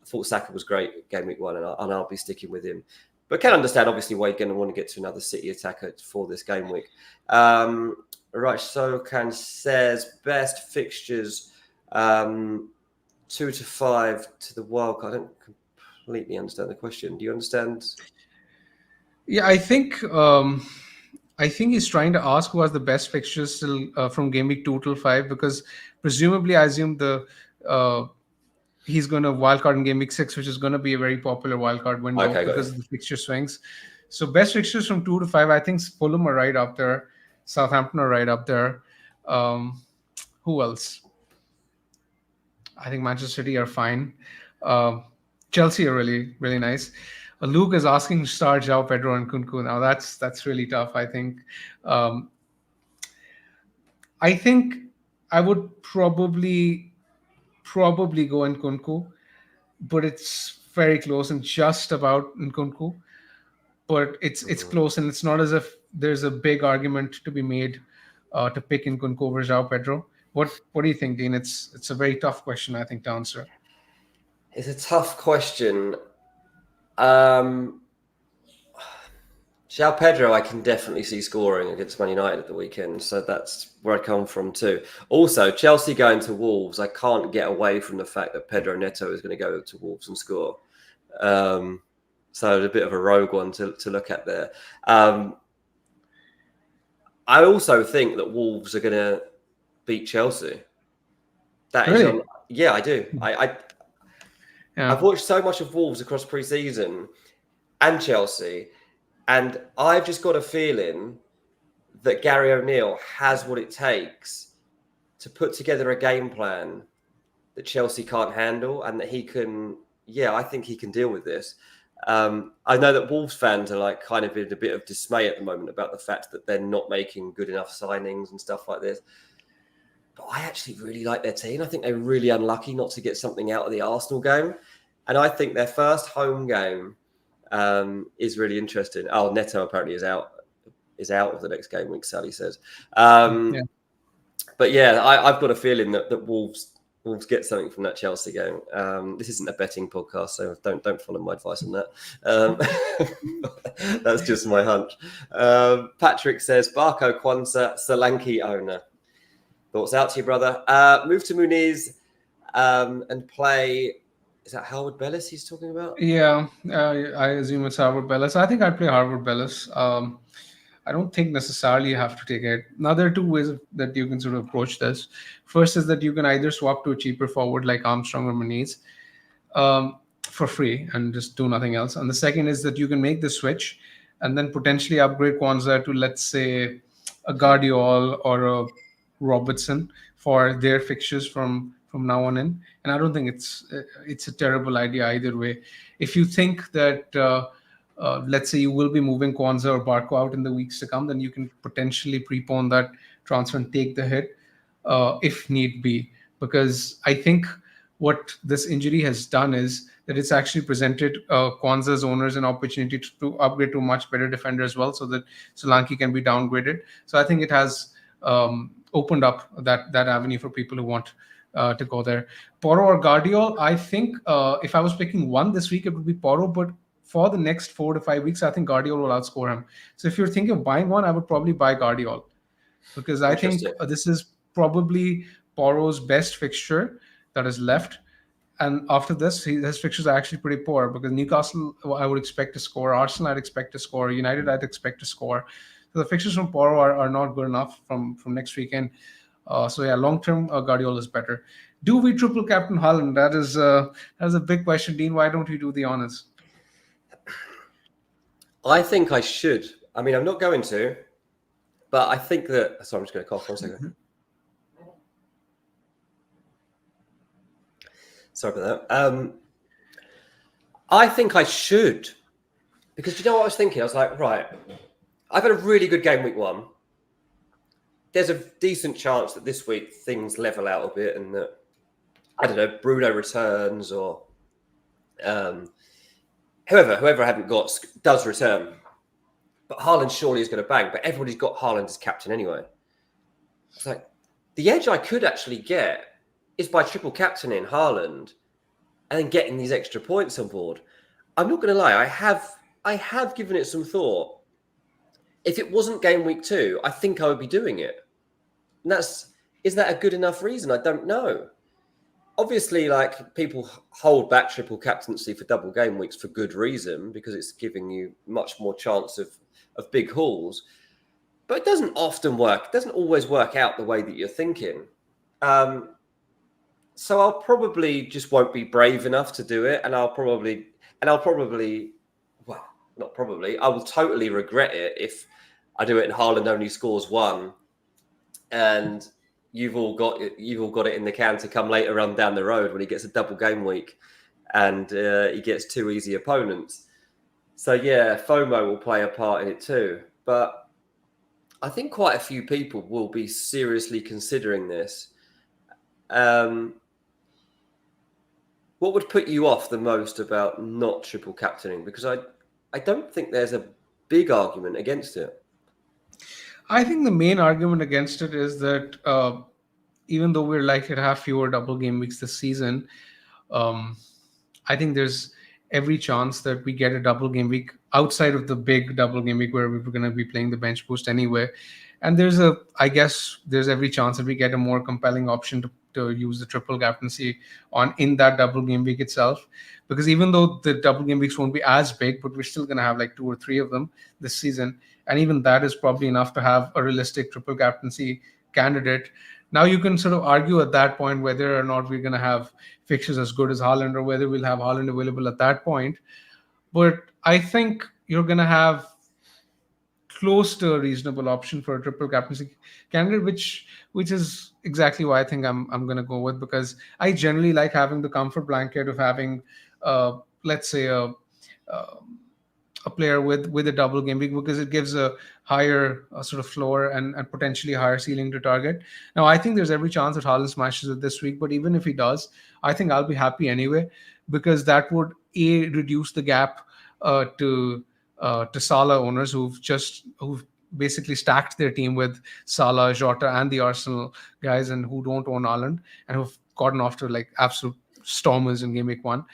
I thought Saka was great game week 1, and I'll be sticking with him. But can understand, obviously, why you're going to want to get to another City attacker for this game week. Right, Solanke says best fixtures 2 to 5 to the World Cup. I don't completely understand the question. Do you understand? Yeah, I think he's trying to ask who has the best fixtures still from game week 2 till 5, because presumably I assume the uh, he's going to wildcard in game week 6, which is going to be a very popular wildcard window Okay, got because you. of the fixture swings. So best fixtures from 2 to 5, I think Fulham are right up there, Southampton are right up there. Um, who else? I think Manchester City are fine. Um Chelsea are really really nice. Luke is asking Star, João Pedro, and Kunku. Now that's really tough. Um, I think I would probably go in Kunku, but it's very close and just about in Kunku. But it's Mhm. close, and it's not as if there's a big argument to be made to pick in Kunku over João Pedro. What do you think, Dean? It's a very tough question, I think, to answer. It's a tough question. Um, João Pedro, I can definitely see scoring against Man United at the weekend, so that's where I come from too. Also, Chelsea going to Wolves, I can't get away from the fact that Pedro Neto is going to go to Wolves and score. Um, so it's a bit of a rogue one to look at there. I also think that Wolves are going to beat Chelsea. That is Really? on. Yeah, I do. I've Yeah. watched so much of Wolves across pre-season and Chelsea, and I've just got a feeling that Gary O'Neill has what it takes to put together a game plan that Chelsea can't handle, and that he can. Yeah, I think he can deal with this. I know that Wolves fans are like kind of in a bit of dismay at the moment about the fact that they're not making good enough signings and stuff like this. But I actually really like their team. I think they're really unlucky not to get something out of the Arsenal game, and I think their first home game is really interesting. Oh, Neto apparently is out of the next game week, Sally says. Yeah. But yeah, I've got a feeling that Wolves get something from that Chelsea game. This isn't a betting podcast, so don't follow my advice on that. That's just my hunch. Patrick says Barco Quanza Solanke owner. Thoughts out to you, brother. Move to Muniz and play. Is that Howard Bellis he's talking about? Yeah, I assume it's Harvard Bellis. I think I'd play Harvard Bellis. I don't think necessarily you have to take it. Now, there are two ways that you can sort of approach this. First is that you can either swap to a cheaper forward like Armstrong or Muniz for free and just do nothing else. And the second is that you can make the switch and then potentially upgrade Kwanzaa to, let's say, a Guardiol or a Robertson for their fixtures from now on in. And I don't think it's a terrible idea either way. If you think that let's say you will be moving Kwanzaa or Barco out in the weeks to come, then you can potentially prepone that transfer and take the hit if need be. Because I think what this injury has done is that it's actually presented Kwanzaa's owners an opportunity to upgrade to a much better defender as well, so that Solanke can be downgraded. So I think it has opened up that avenue for people who want to go there. Porro or Guardiol, I think if I was picking one this week, it would be Porro, but for the next 4 to 5 weeks, I think Guardiol will outscore him. So if you're thinking of buying one, I would probably buy Guardiol because I think Interesting. this is probably Porro's best fixture that is left. And after this, his fixtures are actually pretty poor because Newcastle, I would expect to score. Arsenal, I'd expect to score. United, I'd expect to score. So the fixtures from Porro are not good enough from next weekend. So yeah, long term, Guardiola is better. Do we triple captain Haaland? That is a big question, Dean. Why don't we do the honors? I think I should. I mean, I'm not going to, but I think that. Sorry, I'm just going to cough 1 second. Sorry about that. I think I should, because you know what I was thinking? I was like, right, I've had a really good game week 1. There's a decent chance that this week things level out a bit, and that I don't know, Bruno returns or whoever I haven't got does return. But Haaland surely is going to bang. But everybody's got Haaland as captain anyway. It's like the edge I could actually get is by triple captaining Haaland and then getting these extra points on board. I'm not going to lie. I have given it some thought. If it wasn't game week 2, I think I would be doing it. And is that a good enough reason? I don't know. obviously, like, people hold back triple captaincy for double game weeks for good reason, because it's giving you much more chance of big hauls. But it doesn't often work. It doesn't always work out the way that you're thinking. So I'll probably just won't be brave enough to do it, and I'll probably, well, not probably, I will totally regret it if I do it and Haaland only scores one, and you've all got it in the can to come later on down the road when he gets a double game week and he gets two easy opponents. So yeah, FOMO will play a part in it too. But I think quite a few people will be seriously considering this. What would put you off the most about not triple captaining? Because I don't think there's a big argument against it. I think the main argument against it is that even though we're likely to have fewer double game weeks this season, I think there's every chance that we get a double game week outside of the big double game week where we're going to be playing the bench boost anyway. And I guess there's every chance that we get a more compelling option to use the triple captaincy in that double game week itself. Because even though the double game weeks won't be as big, but we're still going to have like 2 or 3 of them this season. And even that is probably enough to have a realistic triple captaincy candidate. Now you can sort of argue at that point whether or not we're going to have fixtures as good as Haaland, or whether we'll have Haaland available at that point. But I think you're going to have close to a reasonable option for a triple captaincy candidate, which is exactly why I think I'm going to go with, because I generally like having the comfort blanket of having, let's say, a player with a double game week, because it gives a higher sort of floor and potentially higher ceiling to target. Now, I think there's every chance that Haaland smashes it this week, but even if he does, I think I'll be happy anyway, because that would reduce the gap to Salah owners who've basically stacked their team with Salah, Jota, and the Arsenal guys, and who don't own Haaland and who've gotten off to like absolute stormers in game week 1.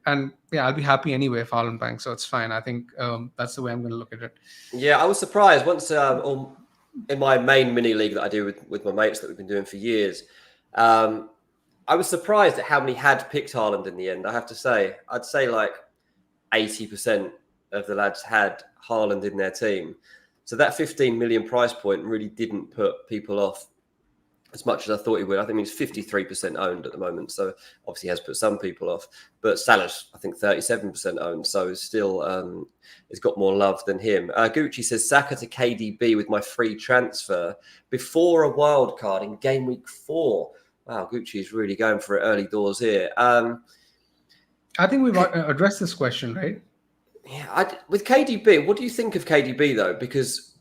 And yeah, I'll be happy anyway if Haaland banks, so it's fine. I think that's the way I'm going to look at it. Yeah, I was surprised once in my main mini league that I do with my mates that we've been doing for years. I was surprised at how many had picked Haaland in the end. I have to say, I'd say like 80% of the lads had Haaland in their team. So that 15 million price point really didn't put people off as much as I thought he would. I think he's 53% owned at the moment, so obviously has put some people off. But Salah's, I think, 37% owned, so it's still it's got more love than him. Gucci says, Saka to KDB with my free transfer before a wild card in game week 4. Wow, Gucci's really going for it early doors here. I think we've addressed this question, right? Yeah, with KDB, what do you think of KDB, though? Because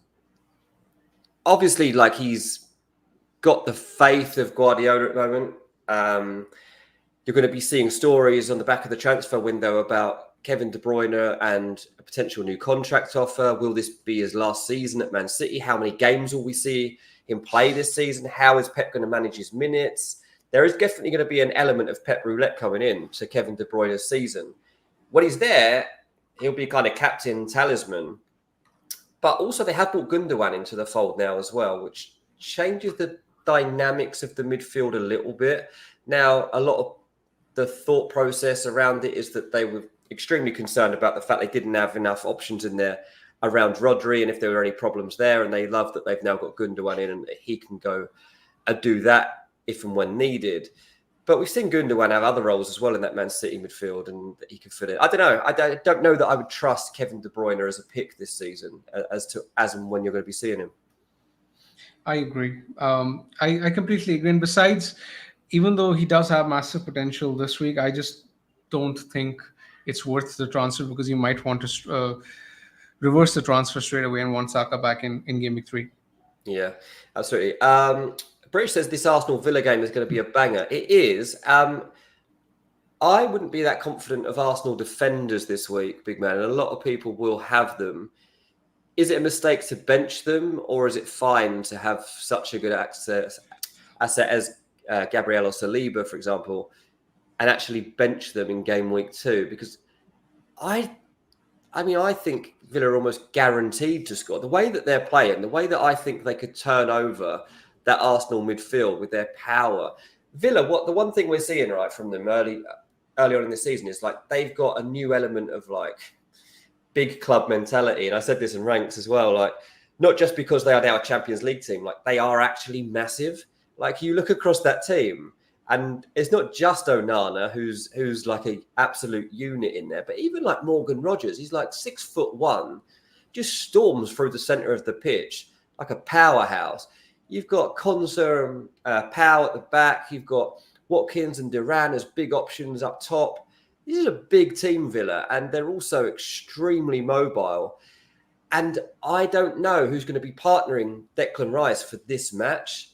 obviously, like, he's got the faith of Guardiola at the moment. You're going to be seeing stories on the back of the transfer window about Kevin De Bruyne and a potential new contract offer. Will this be his last season at Man City? How many games will we see him play this season? How is Pep going to manage his minutes? There is definitely going to be an element of Pep roulette coming in to Kevin De Bruyne's season. When he's there, he'll be kind of captain talisman. But also they have brought Gundogan into the fold now as well, which changes the dynamics of the midfield a little bit. Now, a lot of the thought process around it is that they were extremely concerned about the fact they didn't have enough options in there around Rodri, and if there were any problems there, and they love that they've now got Gundogan in and he can go and do that if and when needed. But we've seen Gundogan have other roles as well in that Man City midfield, and he can fit in. I don't know. I don't know that I would trust Kevin De Bruyne as a pick this season as and when you're going to be seeing him. I agree. I completely agree. And besides, even though he does have massive potential this week, I just don't think it's worth the transfer, because you might want to reverse the transfer straight away and want Saka back in game week 3. Yeah, absolutely. British says this Arsenal Villa game is going to be a banger. It is. I wouldn't be that confident of Arsenal defenders this week, big man. And a lot of people will have them. Is it a mistake to bench them, or is it fine to have such a good asset as Gabriel or Saliba, for example, and actually bench them in game week 2? Because I think Villa are almost guaranteed to score. The way that they're playing, the way that I think they could turn over that Arsenal midfield with their power, Villa, what the one thing we're seeing right from them early on in the season is like they've got a new element of like big club mentality. And I said this in ranks as well, like not just because they are now a Champions League team, like they are actually massive. Like you look across that team, and it's not just Onana who's like an absolute unit in there, but even like Morgan Rogers, he's like 6'1", just storms through the centre of the pitch like a powerhouse. You've got Quanza and Powell at the back. You've got Watkins and Duran as big options up top. This is a big team, Villa, and they're also extremely mobile. And I don't know who's going to be partnering Declan Rice for this match.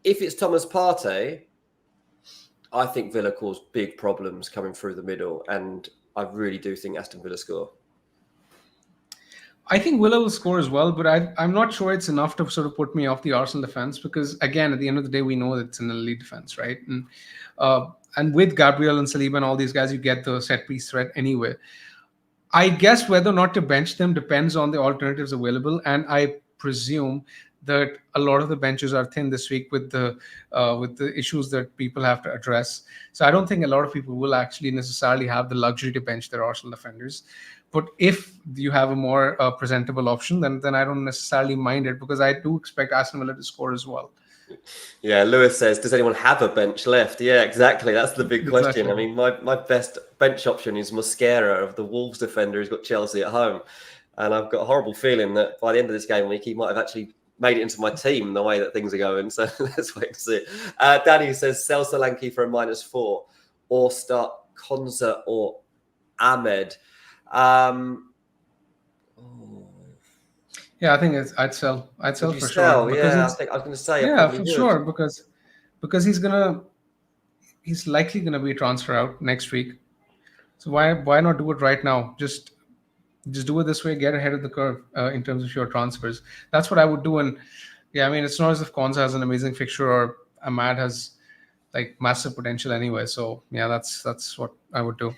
If it's Thomas Partey, I think Villa cause big problems coming through the middle, and I really do think Aston Villa score. I think Villa will score as well, but I'm not sure it's enough to sort of put me off the Arsenal defense because, again, at the end of the day, we know that it's an elite defense, right? And with Gabriel and Saliba and all these guys, you get the set piece threat anyway. I guess whether or not to bench them depends on the alternatives available, and I presume that a lot of the benches are thin this week with the issues that people have to address. So I don't think a lot of people will actually necessarily have the luxury to bench their Arsenal defenders. But if you have a more presentable option, then I don't necessarily mind it because I do expect Aston Villa to score as well. Yeah, Lewis says, does anyone have a bench left? Yeah, exactly. That's the big question. Exactly. I mean, my best bench option is Mosquera of the Wolves defender who's got Chelsea at home. And I've got a horrible feeling that by the end of this game week, he might have actually made it into my team the way that things are going. So let's wait and see. Danny says, sell Solanke for a -4 or start Quanza or Ahmed. Yeah, I think I'd sell for sure. Yeah, I think I was going to say. Yeah, for sure, because he's likely gonna be a transfer out next week. So why not do it right now? Just do it this way. Get ahead of the curve in terms of your transfers. That's what I would do. And yeah, I mean, it's not as if Quanza has an amazing fixture or Ahmad has like massive potential anyway. So yeah, that's what I would do.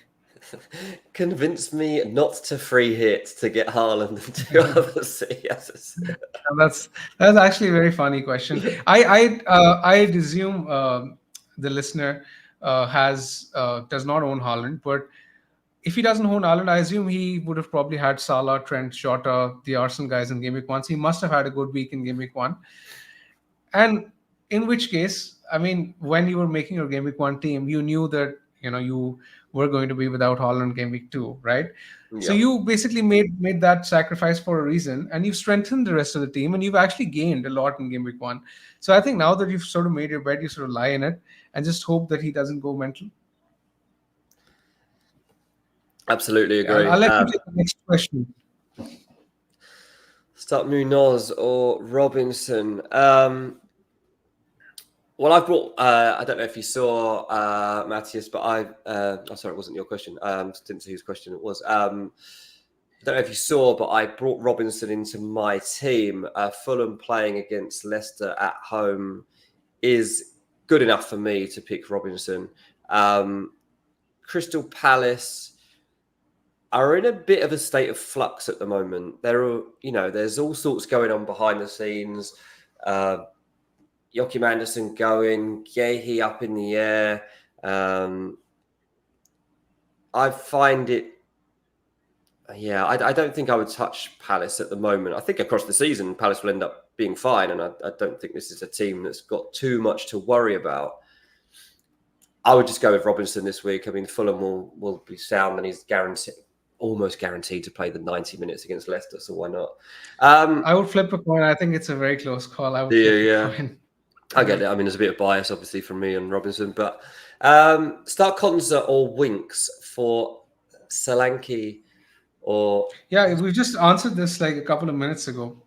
Convince me not to free hit to get Haaland and two other CSs. That's actually a very funny question. I assume the listener does not own Haaland, but if he doesn't own Haaland, I assume he would have probably had Salah, Trent, Jota, the Arsenal guys in game week 1. So he must have had a good week in game week 1. And in which case, I mean, when you were making your game week 1 team, you knew that you were going to be without Haaland game week 2, right? Yeah. So you basically made that sacrifice for a reason, and you've strengthened the rest of the team, and you've actually gained a lot in game week 1. So I think now that you've sort of made your bet, you sort of lie in it and just hope that he doesn't go mental. Absolutely agree. I'll let you take the next question. Start Munoz or Robinson. Well, I've brought. I don't know if you saw Matthias, but sorry, it wasn't your question. Didn't see whose question it was. I don't know if you saw, but I brought Robinson into my team. Fulham playing against Leicester at home is good enough for me to pick Robinson. Crystal Palace are in a bit of a state of flux at the moment. There's all sorts going on behind the scenes. Joachim Anderson going, Gehi up in the air. I find it. Yeah, I don't think I would touch Palace at the moment. I think across the season, Palace will end up being fine, and I don't think this is a team that's got too much to worry about. I would just go with Robinson this week. I mean, Fulham will be sound, and he's almost guaranteed to play the 90 minutes against Leicester, so why not? I would flip a coin. I think it's a very close call. I would flip a coin. I get it. I mean, there's a bit of bias, obviously, from me and Robinson, but start Quanza or Winks for Solanke or... Yeah, we just answered this like a couple of minutes ago.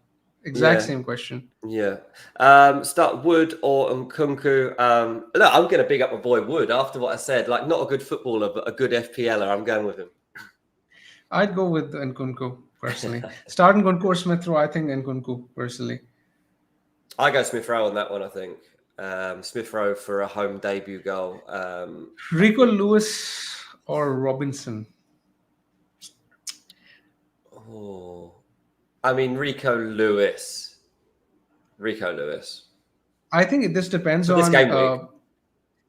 Same question. Yeah. Start Wood or Nkunku. Look, I'm going to big up my boy Wood after what I said. Like, not a good footballer, but a good FPLer. I'm going with him. I'd go with Nkunku, personally. Start Nkunku or Smith Rowe, I think Nkunku, personally. I go Smith Rowe on that one, I think. Smith Rowe for a home debut goal. Rico Lewis or Robinson? Oh, I mean, Rico Lewis. I think this depends on... This game week.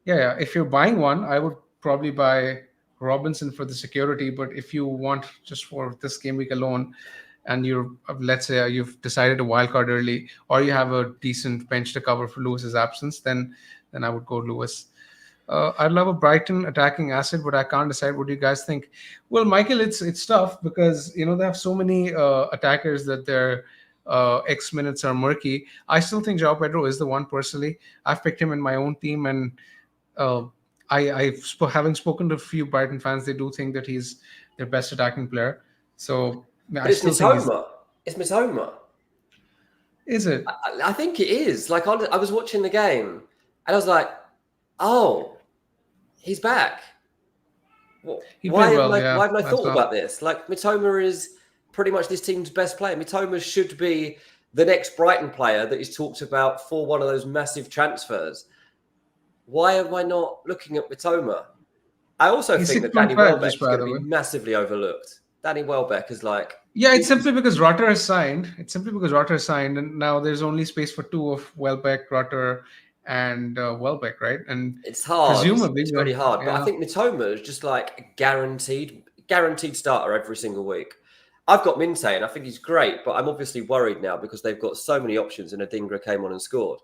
Yeah. If you're buying one, I would probably buy Robinson for the security. But if you want just for this game week alone, and you're, let's say you've decided a wild card early, or you have a decent bench to cover for Lewis's absence, then I would go Lewis. I'd love a Brighton attacking asset, but I can't decide. What do you guys think? Well, Michael, it's tough because they have so many attackers that their X minutes are murky. I still think João Pedro is the one personally. I've picked him in my own team, and uh, having spoken to a few Brighton fans, they do think that he's their best attacking player. So But I it's still think he's. Mitoma. It's Mitoma. Is it? I think it is. Like, I was watching the game and I was like, oh, he's back. He Why played well, haven't I as thought well. about this? Like, Mitoma is pretty much this team's best player. Mitoma should be the next Brighton player that is talked about for one of those massive transfers. Why am I not looking at Mitoma? I also He's think that Danny 6.5, Welbeck just is by going the to way. be massively overlooked. Danny Welbeck is like... Yeah, it's simply because Rotter has signed. And now there's only space for two of Welbeck, Rotter, and Welbeck, right? And It's hard. presumably, It's really hard. But I yeah. think Mitoma is just like a guaranteed starter every single week. I've got Minte and I think he's great, but I'm obviously worried now because they've got so many options and Adingra came on and scored.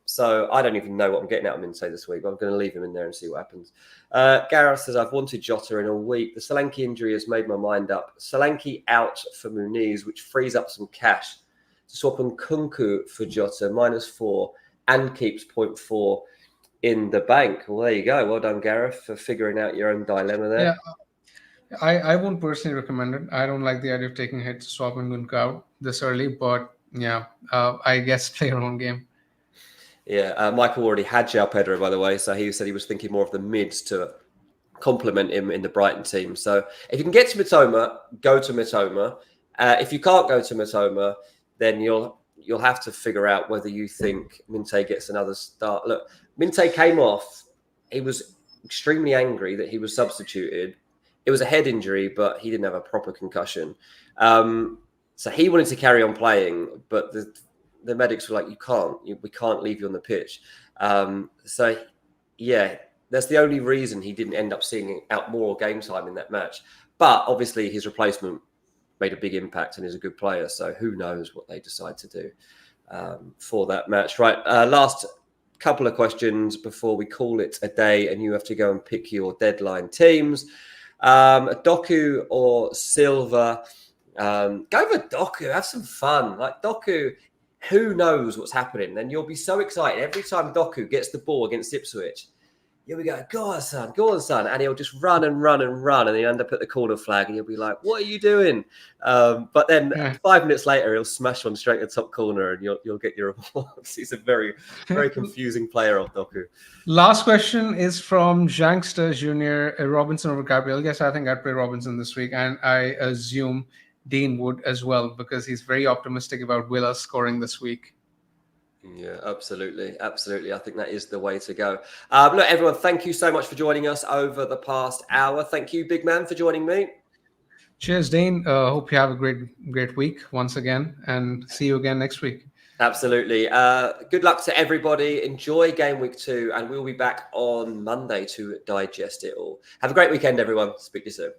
So I don't even know what I'm getting out of Minte this week, but I'm going to leave him in there and see what happens. Gareth says, I've wanted Jota in a week. The Solanke injury has made my mind up. Solanke out for Muniz, which frees up some cash to swap Nkunku for Jota, -4, and keeps 0.4 in the bank. Well, there you go. Well done, Gareth, for figuring out your own dilemma there. Yeah, I won't personally recommend it. I don't like the idea of taking a hit to swap Nkunku out this early, but yeah, I guess play your own game. Yeah, Michael already had João Pedro, by the way, so he said he was thinking more of the mids to complement him in the Brighton team. So if you can get to Mitoma, go to Mitoma. If you can't go to Mitoma, then you'll have to figure out whether you think Minte gets another start. Look, Minte came off. He was extremely angry that he was substituted. It was a head injury, but he didn't have a proper concussion. So he wanted to carry on playing, but the medics were like, we can't leave you on the pitch. So, yeah, that's the only reason he didn't end up seeing out more game time in that match. But obviously his replacement made a big impact and is a good player. So who knows what they decide to do for that match. Right, last couple of questions before we call it a day and you have to go and pick your deadline teams. Doku or Silva? Go for Doku. Have some fun. Like Doku, who knows what's happening? Then you'll be so excited every time Doku gets the ball against Ipswich. Here we go. Go on, son. And he'll just run and run and run. And he'll end up at the corner flag and you'll be like, what are you doing? But then 5 minutes later, he'll smash one straight at the top corner and you'll get your rewards. He's a very, very confusing player, old Doku. Last question is from Jankster Jr. Robinson over Gabriel. Yes, I think I'd play Robinson this week. And I assume Dean would as well because he's very optimistic about Villa scoring this week. Yeah, absolutely. I think that is the way to go. Look, everyone, thank you so much for joining us over the past hour. Thank you, big man, for joining me. Cheers, Dean. Hope you have a great week once again, and see you again next week. Absolutely. Good luck to everybody. Enjoy game week 2, and we'll be back on Monday to digest it all. Have a great weekend, everyone. Speak to you soon.